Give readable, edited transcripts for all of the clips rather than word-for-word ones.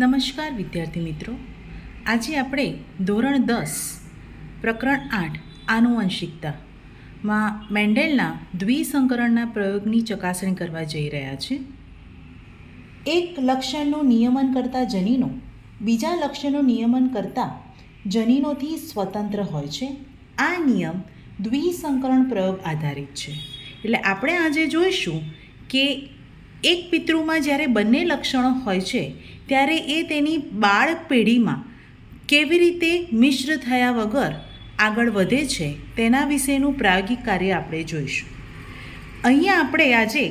નમસ્કાર વિદ્યાર્થી મિત્રો, આજે આપણે ધોરણ 10 પ્રકરણ 8 આનુવંશિકતામાં મેન્ડેલના દ્વિસંકરણના પ્રયોગની ચકાસણી કરવા જઈ રહ્યા છે. એક લક્ષણનું નિયમન કરતા જનીનો બીજા લક્ષણનું નિયમન કરતા જનીનોથી સ્વતંત્ર હોય છે. આ નિયમ દ્વિસંકરણ પ્રયોગ આધારિત છે. એટલે આપણે આજે જોઈશું કે એક પિતૃમાં જ્યારે બંને લક્ષણો હોય છે ત્યારે એ તેની બાળ પેઢીમાં કેવી રીતે મિશ્ર થયા વગર આગળ વધે છે તેના વિશેનું પ્રાયોગિક કાર્ય આપણે જોઈશું. અહીંયા આપણે આજે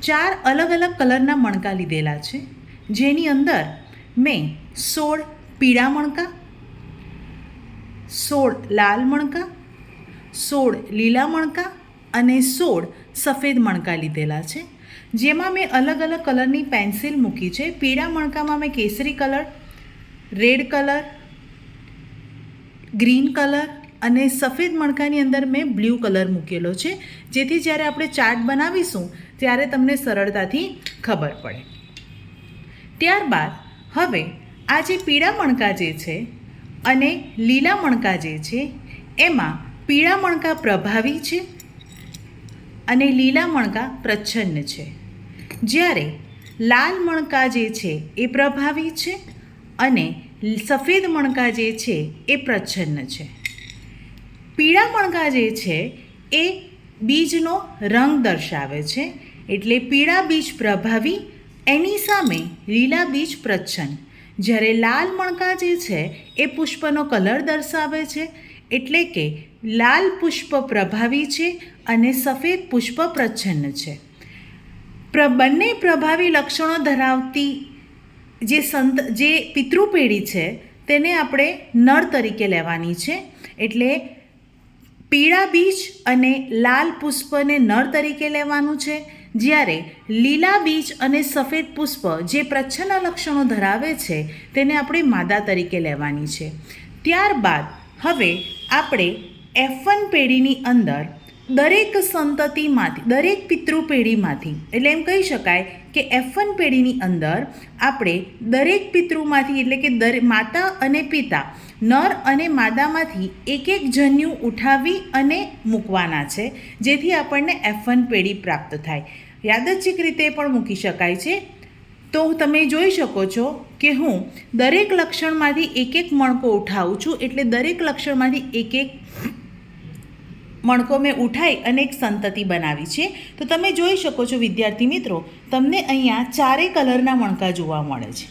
4 અલગ અલગ કલરના મણકા લીધેલા છે, જેની અંદર મેં 16 પીળા મણકા, 16 લાલ મણકા, 16 લીલા મણકા અને 16 સફેદ મણકા લીધેલા છે. જેમાં મેં અલગ અલગ કલરની પેન્સિલ મૂકી છે. પીળા મણકામાં મેં કેસરી colour, red colour, green colour અને સફેદ મણકાની અંદર મેં બ્લુ કલર મૂકેલો છે, જેથી જ્યારે આપણે ચાર્ટ બનાવીશું ત્યારે તમને સરળતાથી ખબર પડે. ત્યારબાદ હવે આ જે પીળા મણકા જે છે અને લીલા મણકા જે છે એમાં પીળા મણકા પ્રભાવી છે અને લીલા મણકા પ્રચ્છન્ન છે, જ્યારે લાલ મણકા જે છે એ પ્રભાવી છે અને સફેદ મણકા જે છે એ પ્રચ્છન્ન છે. પીળા મણકા જે છે એ બીજનો રંગ દર્શાવે છે, એટલે પીળા બીજ પ્રભાવી, એની સામે લીલા બીજ પ્રચ્છન્ન. જ્યારે લાલ મણકા જે છે એ પુષ્પનો કલર દર્શાવે છે, એટલે કે લાલ પુષ્પ પ્રભાવી છે અને સફેદ પુષ્પ પ્રચ્છન્ન છે. બંને પ્રભાવી લક્ષણો ધરાવતી જે પિતૃ પેઢી છે તેને આપણે નર તરીકે લેવાની છે. એટલે પીળા બીજ અને લાલ પુષ્પને નર તરીકે લેવાનું છે, જ્યારે લીલા બીજ અને સફેદ પુષ્પ જે પ્રચ્છન્ન લક્ષણો ધરાવે છે તેને આપણે માદા તરીકે લેવાની છે. ત્યારબાદ હવે આપણે F1 પેઢીની અંદર દરેક સંતતિમાંથી, દરેક પિતૃ પેઢીમાંથી, એટલે એમ કહી શકાય કે F1 પેઢીની અંદર આપણે દરેક પિતૃમાંથી, એટલે કે માતા અને પિતા, નર અને માદામાંથી એક એક જન્યુ ઉઠાવી અને મૂકવાના છે, જેથી આપણને F1 પેઢી પ્રાપ્ત થાય. યાદચ્છિક રીતે પણ મૂકી શકાય છે. તો તમે જોઈ શકો છો કે હું દરેક લક્ષણમાંથી એક એક મણકો ઉઠાવું છું, એટલે દરેક લક્ષણમાંથી એક એક મણકો મેં ઉઠાઈ અને એક સંતતિ બનાવી છે. તો તમે જોઈ શકો છો વિદ્યાર્થી મિત્રો, તમને અહીંયા 4 કલરના મણકા જોવા મળે છે.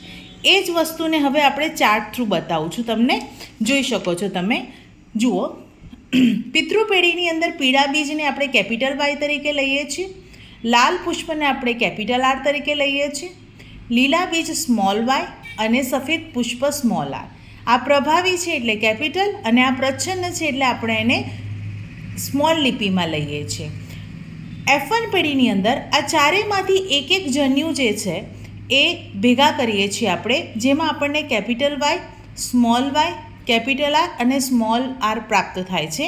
એ જ વસ્તુને હવે આપણે ચાર્ટ થ્રુ બતાવું છું. તમને જોઈ શકો છો, તમે જુઓ, પિતૃ પેઢીની અંદર પીળા બીજને આપણે કેપિટલ Y તરીકે લઈએ છીએ, લાલ પુષ્પને આપણે કેપિટલ R તરીકે લઈએ છીએ, લીલા બીજ સ્મોલ y અને સફેદ પુષ્પ સ્મોલ r. આ પ્રભાવી છે એટલે કેપિટલ અને આ પ્રચ્છન્ન છે એટલે આપણે એને સ્મોલ લિપિમાં લઈએ છીએ. F1 પેઢીની અંદર આ ચારેયમાંથી એક એક જન્યુ જે છે એ ભેગા કરીએ છીએ આપણે, જેમાં આપણને capital Y, small y, capital R અને સ્મોલ r પ્રાપ્ત થાય છે.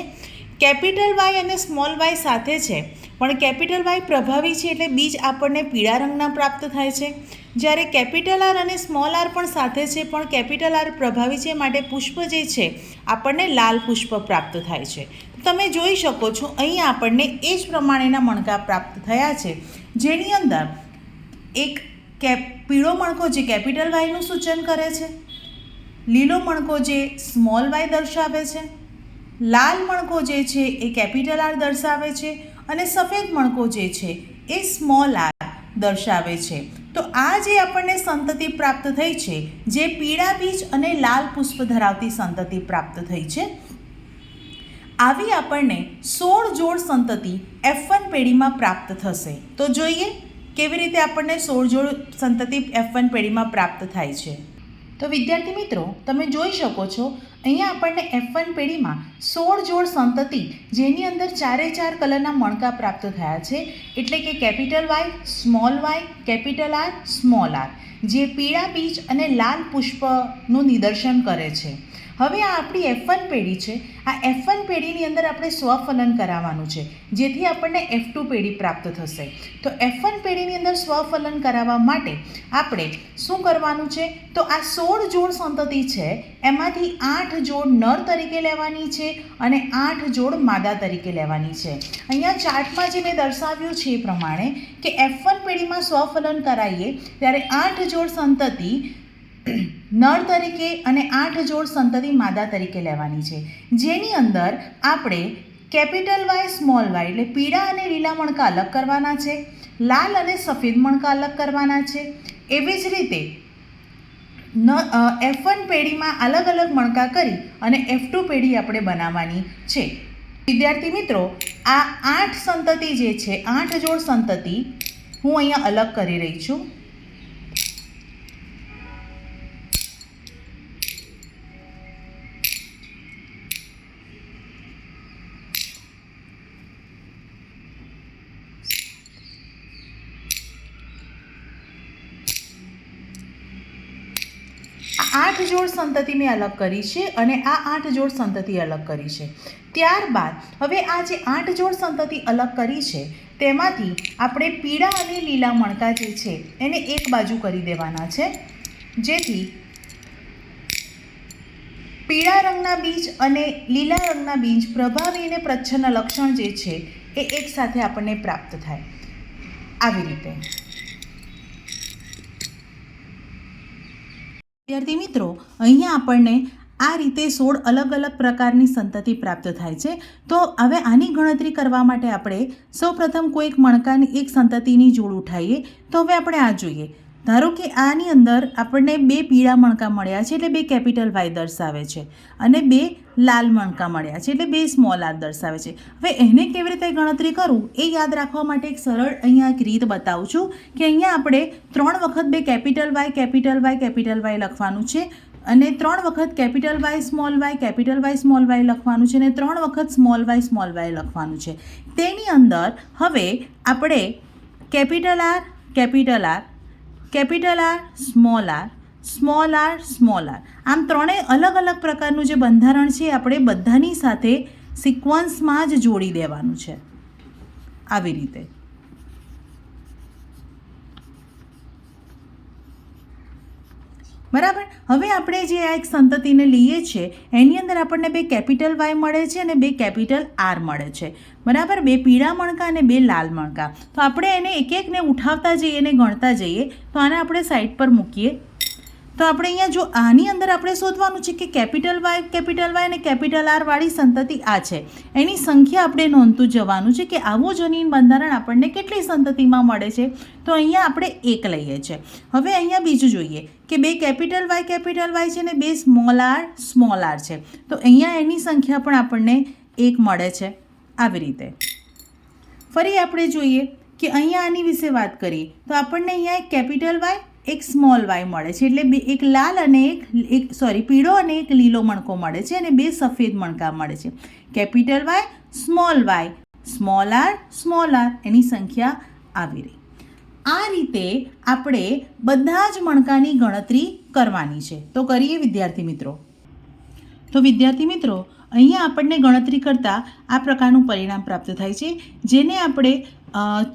કેપિટલ Y અને સ્મોલ y સાથે છે, પણ કેપિટલ Y પ્રભાવી છે એટલે બીજ આપણને પીળા રંગના પ્રાપ્ત થાય છે, જ્યારે કેપિટલ R અને સ્મોલ r પણ સાથે છે, પણ કેપિટલ R પ્રભાવી છે માટે પુષ્પ જે છે આપણને લાલ પુષ્પ પ્રાપ્ત થાય છે. તમે જોઈ શકો છો અહીંયા આપણને એ જ પ્રમાણેના મણકા પ્રાપ્ત થયા છે, જેની અંદર એક પીળો મણકો જે કેપિટલ Yનું સૂચન કરે છે, લીલો મણકો જે સ્મોલ y દર્શાવે છે, લાલ મણકો જે છે એ કેપિટલ R દર્શાવે છે અને સફેદ મણકો જે છે એ સ્મોલ r દર્શાવે છે. તો આ જે આપણને સંતતિ પ્રાપ્ત થઈ છે, જે પીળા બીજ અને લાલ પુષ્પ ધરાવતી સંતતિ પ્રાપ્ત થઈ છે, આવી આપણને 16 જોડ સંતતિ F1 પેઢીમાં પ્રાપ્ત થશે. તો જોઈએ કેવી રીતે આપણને 16 જોડ સંતતિ F1 પેઢીમાં પ્રાપ્ત થાય છે. તો વિદ્યાર્થી મિત્રો, તમે જોઈ શકો છો અહીંયા આપણને F1 પેઢીમાં 16 જોડ સંતતિ, જેની અંદર 4 કલરના મણકા પ્રાપ્ત થયા છે, એટલે કે capital Y, small y, capital R, small r, જે પીળા બીજ અને લાલ પુષ્પનું નિદર્શન કરે છે. હવે આ આપણી F1 પેઢી છે. આ F1 પેઢીની અંદર આપણે સ્વફલન કરાવવાનું છે, જેથી આપણને F2 પેઢી પ્રાપ્ત થશે. તો F1 પેઢીની અંદર સ્વફલન કરાવવા માટે આપણે શું કરવાનું છે? તો આ 16 જોડ સંતતિ છે, એમાંથી 8 જોડ નર તરીકે લેવાની છે અને 8 જોડ માદા તરીકે લેવાની છે. અહીંયા ચાર્ટમાં જે મેં દર્શાવ્યું છે એ પ્રમાણે કે F1 પેઢીમાં સ્વફલન કરાવીએ ત્યારે 8 જોડ સંતતિ નર તરીકે અને 8 જોડ સંતતિ માદા તરીકે લેવાની છે, જેની અંદર આપણે કેપિટલ વાય સ્મોલ વાય એટલે પીળા અને લીલા મણકા અલગ કરવાના છે, લાલ અને સફેદ મણકા અલગ કરવાના છે. એવી જ રીતે F1 પેઢીમાં અલગ અલગ મણકા કરી અને F2 પેઢી આપણે બનાવવાની છે. વિદ્યાર્થી મિત્રો, આ 8 સંતતિ જે છે, 8 જોડ સંતતિ હું અહીંયા અલગ કરી રહી છું. આઠ જોડ સંતતિ મેં અલગ કરી છે અને આ 8 જોડ સંતતિ અલગ કરી છે. ત્યારબાદ હવે આ જે 8 જોડ સંતતિ અલગ કરી છે તેમાંથી આપણે પીળા અને લીલા મણકા જે છે એને એક બાજુ કરી દેવાના છે, જેથી પીળા રંગના બીજ અને લીલા રંગના બીજ પ્રભાવી અને પ્રચ્છન્ન લક્ષણ જે છે એ એકસાથે આપણને પ્રાપ્ત થાય. આવી રીતે વિદ્યાર્થી મિત્રો, અહીંયા આપણને આ રીતે 16 અલગ અલગ પ્રકારની સંતતિ પ્રાપ્ત થાય છે. તો હવે આની ગણતરી કરવા માટે આપણે સૌપ્રથમ કોઈક મણકાની એક સંતતિની જોડ ઉઠાવીએ. તો હવે આપણે આ જોઈએ. ધારો કે આની અંદર આપણને 2 પીળા મણકા મળ્યા છે એટલે 2 કેપિટલ વાય દર્શાવે છે અને 2 લાલ મણકા મળ્યા છે એટલે 2 સ્મોલ આર દર્શાવે છે. હવે એને કેવી રીતે ગણતરી કરું એ યાદ રાખવા માટે એક સરળ અહીંયા એક રીત બતાવું છું કે અહીંયા આપણે 3 વખત 2 કેપિટલ વાય લખવાનું છે અને 3 વખત કેપિટલ વાય સ્મોલ વાય લખવાનું છે અને 3 વખત સ્મોલ વાય લખવાનું છે. તેની અંદર હવે આપણે કેપિટલ આર સ્મોલ આર આમ ત્રણેય અલગ અલગ પ્રકારનું જે બંધારણ છે આપણે બધાની સાથે સિક્વન્સમાં જ જોડી દેવાનું છે. આવી રીતે બરાબર. હવે આપણે જે આ એક સંતતિને લઈએ છીએ એની અંદર આપણને 2 કેપિટલ વાય મળે છે અને 2 કેપિટલ આર મળે છે. બરાબર. 2 પીળા મણકા અને 2 લાલ મણકા. તો આપણે એને એક એકને ઉઠાવતા જઈએ અને ગણતા જઈએ. તો આને આપણે સાઈડ પર મૂકીએ. તો આપણે અહીંયા જો આની અંદર આપણે શોધવાનું છે કે કેપિટલ વાય અને કેપિટલ આર વાળી સંતતિ આ છે, એની સંખ્યા આપણે નોંધતું જવાનું છે કે આવું જનીન બંધારણ આપણને કેટલી સંતતિમાં મળે છે. તો અહીંયા આપણે 1 લઈએ છીએ. હવે અહીંયા બીજું જોઈએ કે 2 કેપિટલ વાય છે અને 2 સ્મોલ આર છે. તો અહીંયા એની સંખ્યા પણ આપણને 1 મળે છે. આવી રીતે ફરી આપણે જોઈએ કે અહીંયા આની વિશે વાત કરીએ તો આપણને અહીંયા એક કેપિટલ વાય એક સ્મોલ વાય મળે છે એટલે એક લાલ અને પીળો અને એક લીલો મણકો મળે છે અને 2 સફેદ મણકા મળે છે. કેપિટલ વાય સ્મોલ આર એની સંખ્યા આવી રહી. આ રીતે આપણે બધા જ મણકાની ગણતરી કરવાની છે. તો કરીએ વિદ્યાર્થી મિત્રો. તો વિદ્યાર્થી મિત્રો, અહીંયા આપણને ગણતરી કરતાં આ પ્રકારનું પરિણામ પ્રાપ્ત થાય છે, જેને આપણે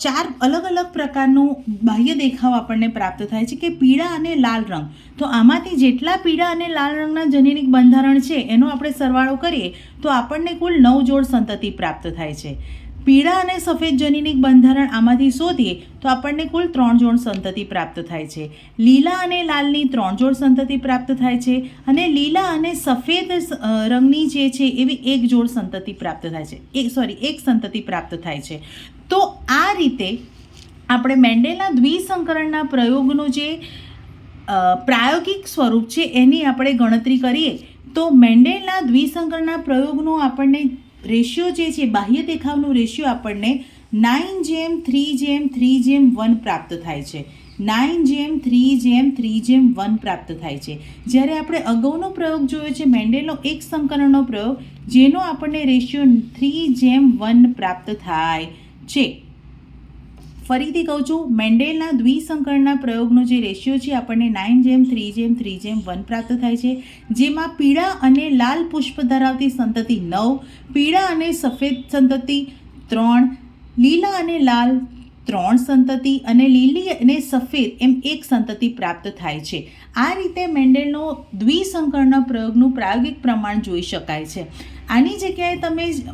4 અલગ અલગ પ્રકારનું બાહ્ય દેખાવ આપણને પ્રાપ્ત થાય છે કે પીળા અને લાલ રંગ. તો આમાંથી જેટલા પીળા અને લાલ રંગના જનીનિક બંધારણ છે એનો આપણે સરવાળો કરીએ તો આપણને કુલ 9 જોડ સંતતિ પ્રાપ્ત થાય છે. પીળા અને સફેદ જનીનિક બંધારણ આમાંથી શોધીએ તો આપણને કુલ 3 જોડ સંતતિ પ્રાપ્ત થાય છે. લીલા અને લાલની 3 જોડ સંતતિ પ્રાપ્ત થાય છે અને લીલા અને સફેદ રંગની જે છે એવી 1 જોડ સંતતિ પ્રાપ્ત થાય છે. એક સંતતિ પ્રાપ્ત થાય છે. તો આ રીતે આપણે મેન્ડેલના દ્વિસંકરણના પ્રયોગનું જે પ્રાયોગિક સ્વરૂપ છે એની આપણે ગણતરી કરીએ તો મેન્ડેલના દ્વિસંકરણના પ્રયોગનો આપણને રેશિયો જે છે બાહ્ય દેખાવનો રેશિયો આપણને 9:3:3:1 પ્રાપ્ત થાય છે. 9:3:3:1 પ્રાપ્ત થાય છે. જ્યારે આપણે અગાઉનો પ્રયોગ જોયો છે મેન્ડેલનો એક સંકરણનો પ્રયોગ, જેનો આપણને રેશિયો 3:1 પ્રાપ્ત થાય છે. ફરીથી કહું છું, મેન્ડેલના દ્વિસંકરણના પ્રયોગનો જે રેશિયો છે આપણને 9:3:3:1 પ્રાપ્ત થાય છે, જેમાં પીળા અને લાલ પુષ્પ ધરાવતી સંતતિ 9, પીળા અને સફેદ સંતતિ 3, લીલા અને લાલ 3 સંતતિ અને લીલી અને સફેદ એમ 1 સંતતિ પ્રાપ્ત થાય છે. આ રીતે મેન્ડેલનો દ્વિસંકરણ પ્રયોગનું પ્રાયોગિક પ્રમાણ જોઈ શકાય છે. આની જગ્યાએ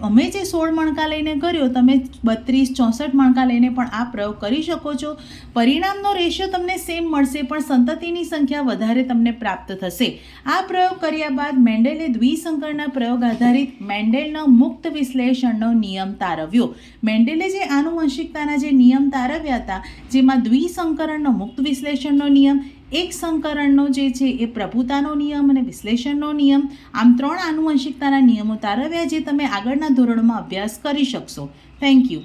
અમે જે 16 મણકા લઈને કર્યો, તમે 32-64 મણકા લઈને પણ આ પ્રયોગ કરી શકો છો. પરિણામનો રેશિયો તમને સેમ મળશે, પણ સંતતિની સંખ્યા વધારે તમને પ્રાપ્ત થશે. આ પ્રયોગ કર્યા બાદ મેન્ડેલે દ્વિસંકરણના પ્રયોગ આધારિત મેન્ડેલનો મુક્ત વિશ્લેષણનો નિયમ તારવ્યો. મેન્ડેલે જે આનુવંશિકતાના જે નિયમ તારવ્યા હતા, જેમાં દ્વિસંકરણનો મુક્ત વિશ્લેષણનો નિયમ, એક સંકરણનો જે છે એ પ્રભુતાનો નિયમ અને વિશ્લેષણનો નિયમ, આમ 3 આનુવંશિકતાના નિયમો તારવ્યા, જે તમે આગળના ધોરણોમાં અભ્યાસ કરી શકશો. Thank you.